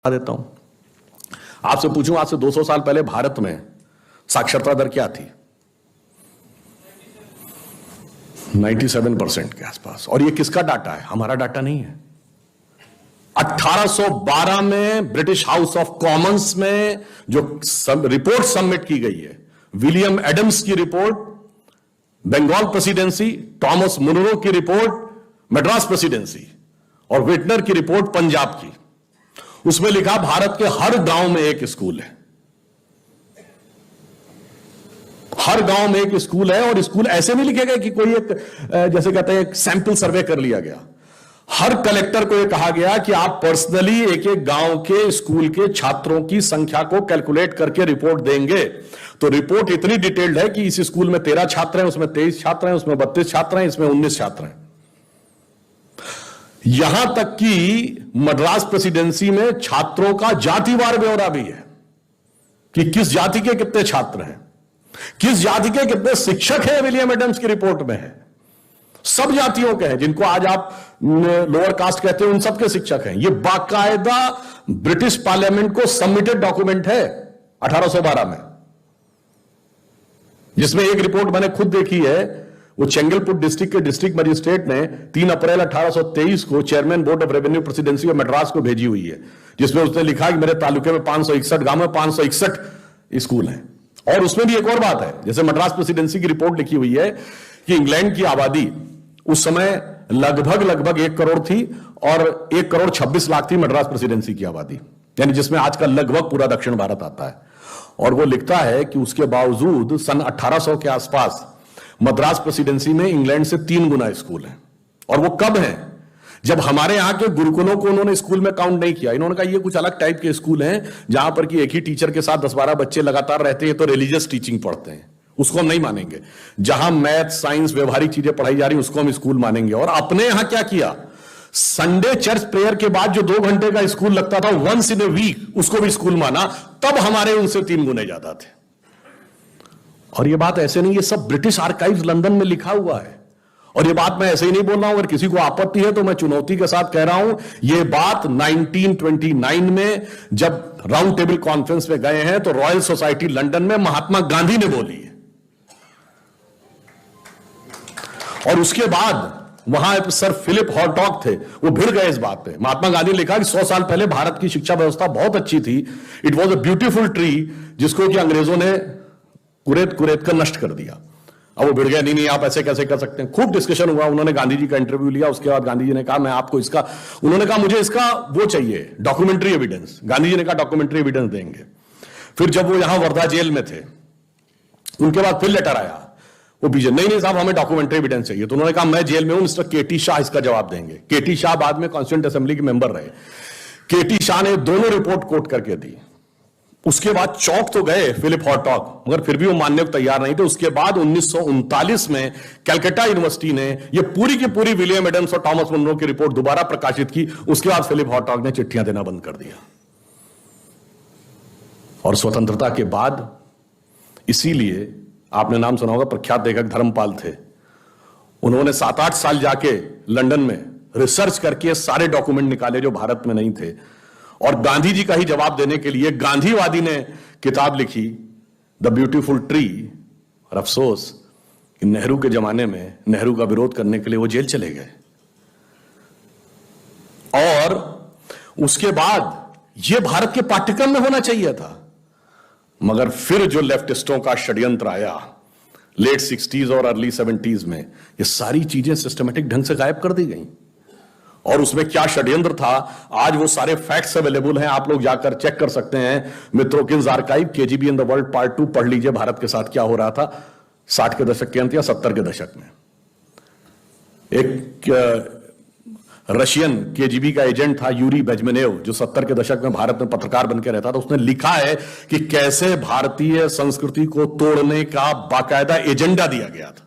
देता हूं। आपसे पूछूं, आज से 200 साल पहले भारत में साक्षरता दर क्या थी? 97% के आसपास। और ये किसका डाटा है? हमारा डाटा नहीं है। 1812 में ब्रिटिश हाउस ऑफ कॉमन्स में जो रिपोर्ट सबमिट की गई है, विलियम एडम्स की report, Bengal presidency, Thomas Munro की रिपोर्ट मद्रास प्रेसिडेंसी, और विटनर की रिपोर्ट पंजाब की, उसमें लिखा भारत के हर गांव में एक स्कूल है। हर गांव में एक स्कूल है। और स्कूल ऐसे नहीं लिखे गए कि कोई एक जैसे कहते हैं एक सैंपल सर्वे कर लिया गया। हर कलेक्टर को यह कहा गया कि आप पर्सनली एक एक गांव के स्कूल के छात्रों की संख्या को कैलकुलेट करके रिपोर्ट देंगे। तो रिपोर्ट इतनी डिटेल्ड है कि इस स्कूल में 13 छात्र हैं, उसमें 23 छात्र हैं, उसमें 32 छात्र हैं, इसमें 19 छात्र हैं। यहां तक कि मद्रास प्रेसिडेंसी में छात्रों का जातिवार ब्यौरा भी है कि किस जाति के कितने छात्र हैं, किस जाति के कितने शिक्षक हैं। विलियम एडम्स की रिपोर्ट में है, सब जातियों के हैं, जिनको आज आप लोअर कास्ट कहते हैं, उन सबके शिक्षक हैं। यह बाकायदा ब्रिटिश पार्लियामेंट को सबमिटेड डॉक्यूमेंट है 1812 में, जिसमें एक रिपोर्ट मैंने खुद देखी है। वो चेंगलपुट डिस्ट्रिक्ट के डिस्ट्रिक्ट मजिस्ट्रेट ने 3 अप्रैल 1823 को chairman board of revenue presidency of Madras को भेजी हुई है, जिसमें उसने लिखा कि मेरे तालुके में 561 गांव में 561 स्कूल हैं। और उसमें भी एक और बात है, जैसे मद्रास प्रेसिडेंसी की रिपोर्ट लिखी हुई है कि इंग्लैंड की आबादी उस समय लगभग 1 करोड़ थी, और 1 करोड़ 26 लाख थी मद्रास प्रेसिडेंसी की आबादी, यानी जिसमें आज का लगभग पूरा दक्षिण भारत आता है। और वो लिखता है कि उसके बावजूद सन 1800 के आसपास मद्रास प्रेसिडेंसी में इंग्लैंड से 3 गुना स्कूल हैं। और वो कब है? जब हमारे यहां के गुरुकुलों को उन्होंने स्कूल में काउंट नहीं किया। इन्होंने कहा ये कुछ अलग टाइप के स्कूल हैं, जहां पर कि एक ही टीचर के साथ 10-12 बच्चे लगातार रहते हैं, तो रिलीजियस टीचिंग पढ़ते हैं, उसको हम नहीं मानेंगे। जहां मैथ, साइंस, व्यवहारिक चीजें पढ़ाई जा रही हैं, उसको हम स्कूल मानेंगे। और अपने यहां क्या किया? संडे चर्च प्रेयर के बाद जो 2 घंटे का स्कूल लगता था वंस इन ए वीक, उसको भी स्कूल माना। तब हमारे उनसे 3 गुने ज्यादा थे। और ये बात ऐसे नहीं, ये सब ब्रिटिश आर्काइव्स लंदन में लिखा हुआ है। और ये बात मैं ऐसे ही नहीं बोल रहा हूं, अगर किसी को आपत्ति है तो मैं चुनौती के साथ कह रहा हूं, ये बात 1929 में जब राउंड टेबल कॉन्फ्रेंस में गए हैं तो रॉयल सोसाइटी लंदन में महात्मा गांधी ने बोली है। और उसके बाद वहां सर फिलिप हॉटॉक थे, वो भिड़ गए इस बात पे। महात्मा गांधी ने लिखा कि 100 साल पहले भारत की शिक्षा व्यवस्था बहुत अच्छी थी, it was a beautiful tree, जिसको कि अंग्रेजों ने कुरेद कर नष्ट कर दिया। अब वो भिड़ गया, नहीं आप ऐसे कैसे कर सकते हैं। खूब डिस्कशन हुआ, उन्होंने गांधी जी का इंटरव्यू लिया। उसके बाद गांधी जी ने कहा मैं आपको इसका, उन्होंने कहा मुझे इसका वो चाहिए डॉक्यूमेंट्री एविडेंस। गांधी जी ने कहा डॉक्यूमेंट्री एविडेंस देंगे। फिर जब वो यहां वर्धा जेल में थे, उनके बाद फिर लेटर आया, वो बीजे नहीं साहब हमें डॉक्यूमेंट्री एविडेंस चाहिए। तो उन्होंने कहा मैं जेल में हूं, मिस्टर केटी शाह इसका जवाब देंगे। केटी शाह बाद में कॉन्स्टिट्यूएंट असेंबली के मेंबर रहे। केटी शाह ने दोनों रिपोर्ट कोट करके दी। उसके बाद चौंक तो गए फिलिप हॉटॉक, मगर फिर भी वो मानने को तैयार नहीं थे। उसके बाद 1939 में कलकत्ता यूनिवर्सिटी ने ये पूरी की पूरी विलियम एडम्स और थॉमस मुनरो की रिपोर्ट दोबारा प्रकाशित की। उसके बाद फिलिप हॉटॉक ने चिट्ठियां देना बंद कर दिया। और स्वतंत्रता के बाद, इसीलिए आपने नाम सुना होगा, प्रख्यात लेखक धर्मपाल थे, उन्होंने 7-8 साल जाके लंदन में रिसर्च करके सारे डॉक्यूमेंट निकाले जो भारत में नहीं थे। और गांधी जी का ही जवाब देने के लिए गांधीवादी ने किताब लिखी, द ब्यूटीफुल ट्री। और अफसोस कि नेहरू के जमाने में नेहरू का विरोध करने के लिए वो जेल चले गए। और उसके बाद ये भारत के पाठ्यक्रम में होना चाहिए था, मगर फिर जो लेफ्टिस्टों का षड्यंत्र आया लेट 60s और अर्ली 70s में, ये सारी चीजें सिस्टमेटिक ढंग से गायब कर दी गई। और उसमें क्या षड्यंत्र था, आज वो सारे फैक्ट्स अवेलेबल हैं, आप लोग जाकर चेक कर सकते हैं। Mitrokhin's archive, KGB in the world part 2 पढ़ लीजिए, भारत के साथ क्या हो रहा था 60 के दशक के अंत या 70 के दशक में। एक रशियन केजीबी का एजेंट था यूरी बेजमेनेव, जो 70 के दशक में भारत में पत्रकार बनकर रहता था। उसने लिखा है कि कैसे भारतीय संस्कृति को तोड़ने का बाकायदा एजेंडा दिया गया था।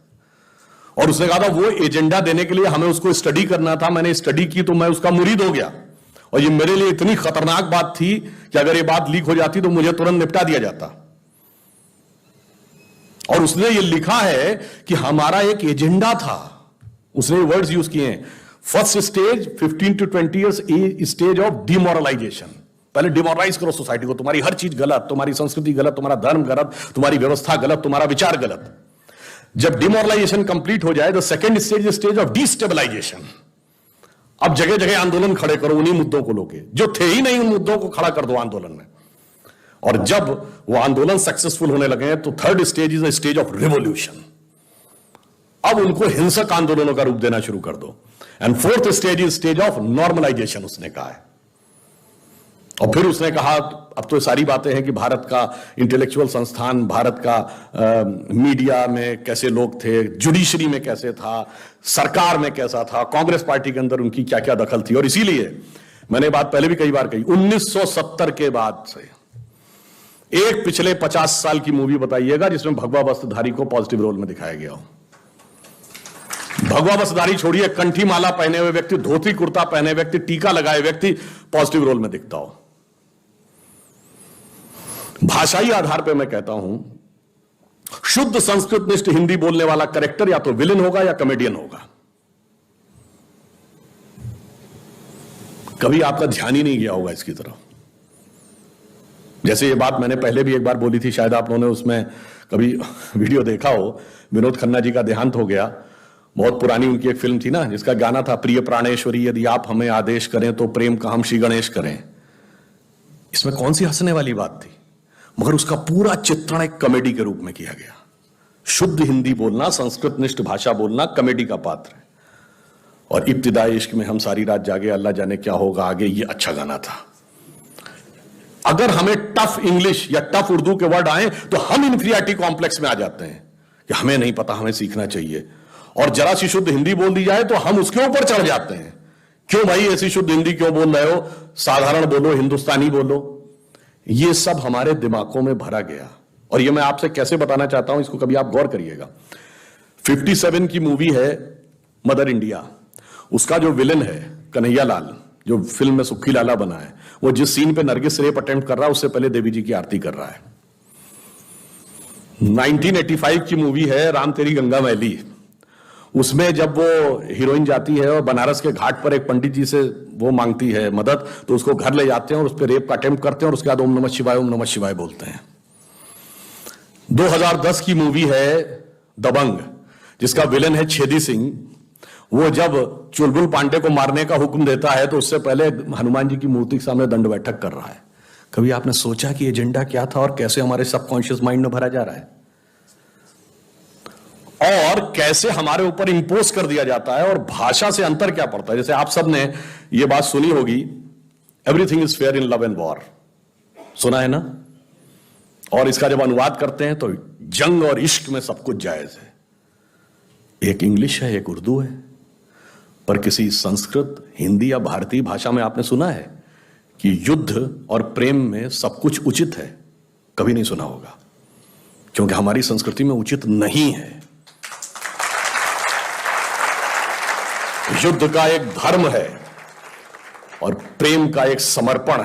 और उसने कहा था वो एजेंडा देने के लिए हमें उसको स्टडी करना था। मैंने स्टडी की तो मैं उसका मुरीद हो गया। और ये मेरे लिए इतनी खतरनाक बात थी कि अगर ये बात लीक हो जाती तो मुझे तुरंत निपटा दिया जाता। और उसने ये लिखा है कि हमारा एक एजेंडा था, उसने वर्ड्स यूज किए हैं, first stage 15 to 20 years stage of demoralisation, पहले डिमोरलाइज करो सोसाइटी को, तुम्हारी हर चीज गलत, तुम्हारी संस्कृति गलत, तुम्हारा धर्म गलत, तुम्हारी व्यवस्था गलत, तुम्हारा विचार गलत। जब डिमोरलाइजेशन कंप्लीट हो जाए, the second stage stage of destabilisation. अब जगह जगह आंदोलन खड़े करो उन्हीं मुद्दों को लेके, जो थे ही नहीं उन मुद्दों को खड़ा कर दो आंदोलन में। और जब वो आंदोलन सक्सेसफुल होने लगे तो third stage is the stage of revolution. अब उनको हिंसक आंदोलनों का रूप देना शुरू कर दो। And fourth stage is stage of normalization, उसने कहा है। और फिर उसने कहा, अब तो सारी बातें हैं कि भारत का इंटेलेक्चुअल संस्थान, भारत का मीडिया में कैसे लोग थे, जुडिशरी में कैसे था, सरकार में कैसा था, कांग्रेस पार्टी के अंदर उनकी क्या क्या दखल थी। और इसीलिए मैंने बात पहले भी कई बार कही, 1970 के बाद से एक पिछले 50 साल की मूवी बताइएगा जिसमें भगवा वस्त्रधारी को पॉजिटिव रोल में दिखाया गया हो। भगवा वस्त्रधारी छोड़िए, कंठी माला पहने हुए व्यक्ति, धोती कुर्ता पहने व्यक्ति, टीका लगाए व्यक्ति पॉजिटिव रोल में दिखता हो। भाषाई आधार पर मैं कहता हूं, शुद्ध संस्कृतनिष्ठ हिंदी बोलने वाला करेक्टर या तो विलेन होगा या कॉमेडियन होगा। कभी आपका ध्यान ही नहीं गया होगा इसकी तरफ। जैसे ये बात मैंने पहले भी एक बार बोली थी, शायद आप लोगों ने उसमें कभी वीडियो देखा हो। विनोद खन्ना जी का देहांत हो गया। बहुत पुरानी उनकी एक फिल्म थी ना, जिसका गाना था, प्रिय प्राणेश्वरी यदि आप हमें आदेश करें तो प्रेम का हम श्री गणेश करें। इसमें कौन सी हंसने वाली बात थी, मगर उसका पूरा चित्रण एक कॉमेडी के रूप में किया गया। शुद्ध हिंदी बोलना, संस्कृतनिष्ठ भाषा बोलना कॉमेडी का पात्र है। और इब्तिदाई इश्क में हम सारी रात जागे, अल्लाह जाने क्या होगा आगे, ये अच्छा गाना था। अगर हमें टफ इंग्लिश या टफ उर्दू के वर्ड आए तो हम इंफीरियरिटी कॉम्प्लेक्स में आ जाते हैं कि हमें नहीं पता, हमें सीखना चाहिए। और जरा सी शुद्ध हिंदी बोल दी जाए तो हम उसके ऊपर चढ़ जाते हैं, क्यों भाई ऐसी शुद्ध हिंदी क्यों बोल रहे हो, साधारण बोलो, हिंदुस्तानी बोलो। ये सब हमारे दिमागों में भरा गया। और ये मैं आपसे कैसे बताना चाहता हूं, इसको कभी आप गौर करिएगा। 57 की मूवी है मदर इंडिया, उसका जो विलन है कन्हैया लाल, जो फिल्म में सुक्खी लाला बना है, वो जिस सीन पे नरगिस रेप अटेम्प्ट कर रहा है उससे पहले देवी जी की आरती कर रहा है। 1985 की मूवी है राम तेरी गंगा मैली, उसमें जब वो हीरोइन जाती है और बनारस के घाट पर एक पंडित जी से वो मांगती है मदद, तो उसको घर ले जाते हैं और उस पर रेप का अटेम्प्ट करते हैं और उसके बाद ओम नमः शिवाय बोलते हैं। 2010 की मूवी है दबंग, जिसका विलन है छेदी सिंह। वो जब चुलबुल पांडे को मारने का हुक्म देता है तो उससे पहले हनुमान जी की मूर्ति के सामने दंड बैठक कर रहा है। कभी आपने सोचा कि एजेंडा क्या था और कैसे हमारे सबकॉन्शियस माइंड में भरा जा रहा है, और कैसे हमारे ऊपर इंपोज कर दिया जाता है। और भाषा से अंतर क्या पड़ता है। जैसे आप सब ने यह बात सुनी होगी, everything is fair in love and war, सुना है ना। और इसका जब अनुवाद करते हैं तो जंग और इश्क में सब कुछ जायज है। एक इंग्लिश है, एक उर्दू है, पर किसी संस्कृत, हिंदी या भारतीय भाषा में आपने सुना है कि युद्ध और प्रेम में सब कुछ उचित है? कभी नहीं सुना होगा, क्योंकि हमारी संस्कृति में उचित नहीं है। युद्ध का एक धर्म है और प्रेम का एक समर्पण है।